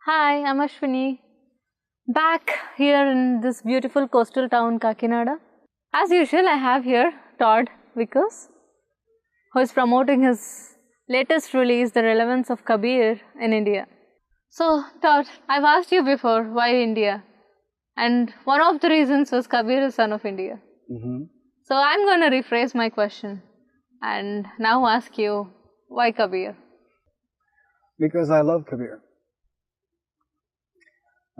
Hi, I'm Ashwini. Back here in this beautiful coastal town, Kakinada. As usual, I have here Todd Vickers, who is promoting his latest release, The Relevance of Kabir in India. So, Todd, I've asked you before, why India? And one of the reasons was Kabir is son of India. So, I'm going to rephrase my question and now ask you, why Kabir? Because I love Kabir.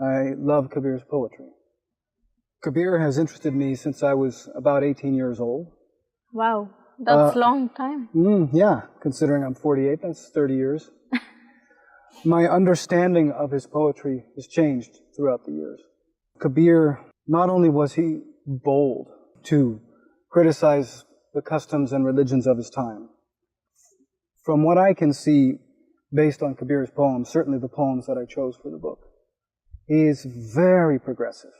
I love Kabir's poetry. Kabir has interested me since I was about 18 years old. Wow, that's a long time. Yeah, considering I'm 48, that's 30 years. My understanding of his poetry has changed throughout the years. Kabir, not only was he bold to criticize the customs and religions of his time, from what I can see based on Kabir's poems, certainly the poems that I chose for the book, he is very progressive.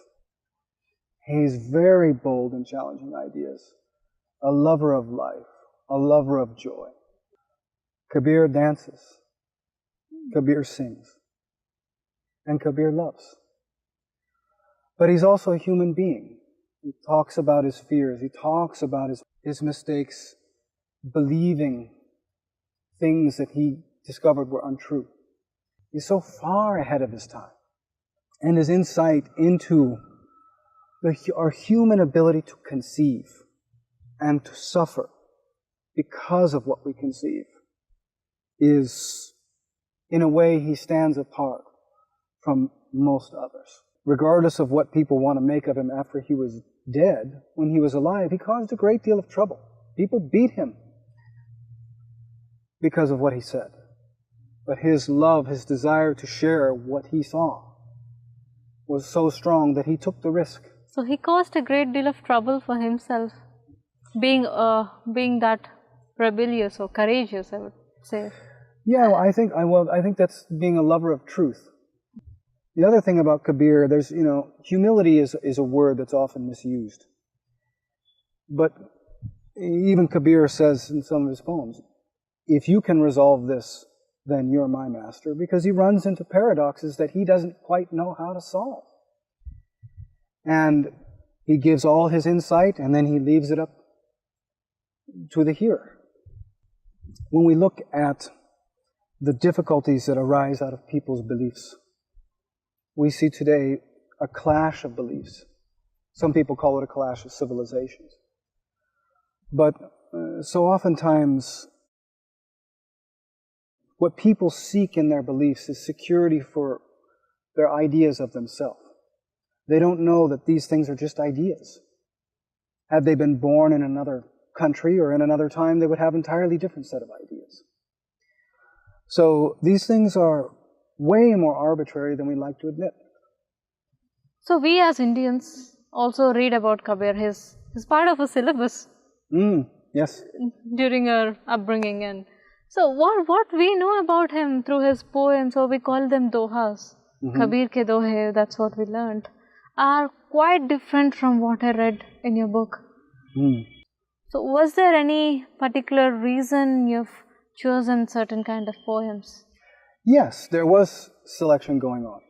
He's very bold in challenging ideas, a lover of life, a lover of joy. Kabir dances, Kabir sings, and Kabir loves. But he's also a human being. He talks about his fears, he talks about his mistakes, believing things that he discovered were untrue. He's so far ahead of his time. And his insight into our human ability to conceive and to suffer because of what we conceive is, in a way, he stands apart from most others. Regardless of what people want to make of him after he was dead, when he was alive, he caused a great deal of trouble. People beat him because of what he said. But his love, his desire to share what he saw, was so strong that he took the risk. So he caused a great deal of trouble for himself, being that rebellious or courageous, I would say. Yeah, I think that's being a lover of truth. The other thing about Kabir, there's, humility is a word that's often misused. But even Kabir says in some of his poems, if you can resolve this, then you're my master, because he runs into paradoxes that he doesn't quite know how to solve. And he gives all his insight, and then he leaves it up to the hearer. When we look at the difficulties that arise out of people's beliefs, we see today a clash of beliefs. Some people call it a clash of civilizations. But so oftentimes, what people seek in their beliefs is security for their ideas of themselves. They don't know that these things are just ideas. Had they been born in another country or in another time, they would have an entirely different set of ideas. So these things are way more arbitrary than we like to admit. So we as Indians also read about Kabir. He's part of a syllabus. Yes. During our upbringing. And so what we know about him through his poems, or we call them dohas, Kabir ke dohe, that's what we learned, are quite different from what I read in your book. So was there any particular reason you've chosen certain kind of poems? Yes, there was selection going on.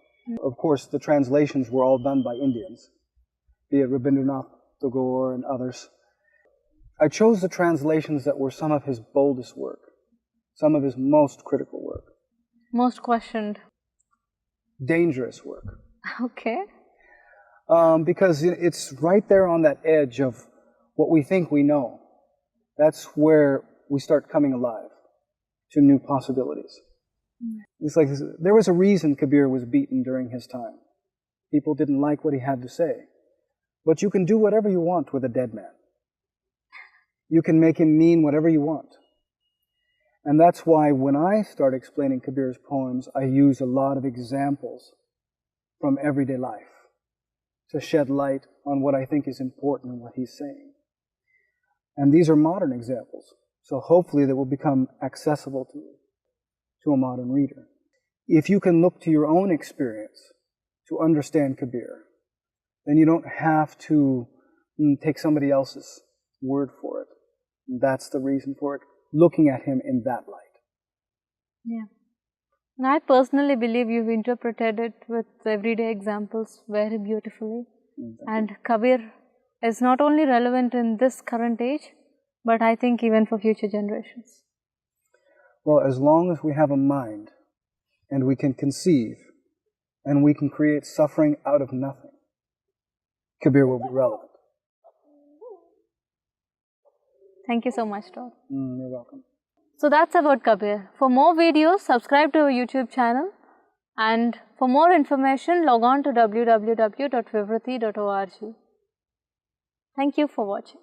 Of course, the translations were all done by Indians, be it Rabindranath Tagore and others. I chose the translations that were some of his boldest work, some of his most critical work. Most questioned. Dangerous work. Okay. Because it's right there on that edge of what we think we know. That's where we start coming alive to new possibilities. It's like there was a reason Kabir was beaten during his time. People didn't like what he had to say. But you can do whatever you want with a dead man. You can make him mean whatever you want. And that's why when I start explaining Kabir's poems, I use a lot of examples from everyday life to shed light on what I think is important in what he's saying. And these are modern examples, so hopefully they will become accessible to a modern reader. If you can look to your own experience to understand Kabir, then you don't have to take somebody else's word for it. That's the reason for it, looking at him in that light. Yeah. And I personally believe you've interpreted it with everyday examples very beautifully. And Kabir is not only relevant in this current age, but I think even for future generations. Well, as long as we have a mind and we can conceive and we can create suffering out of nothing, Kabir will be relevant. Thank you so much, Todd. You're welcome. So that's about Kabir. For more videos, subscribe to our YouTube channel, and for more information, log on to www.Vivriti.org. Thank you for watching.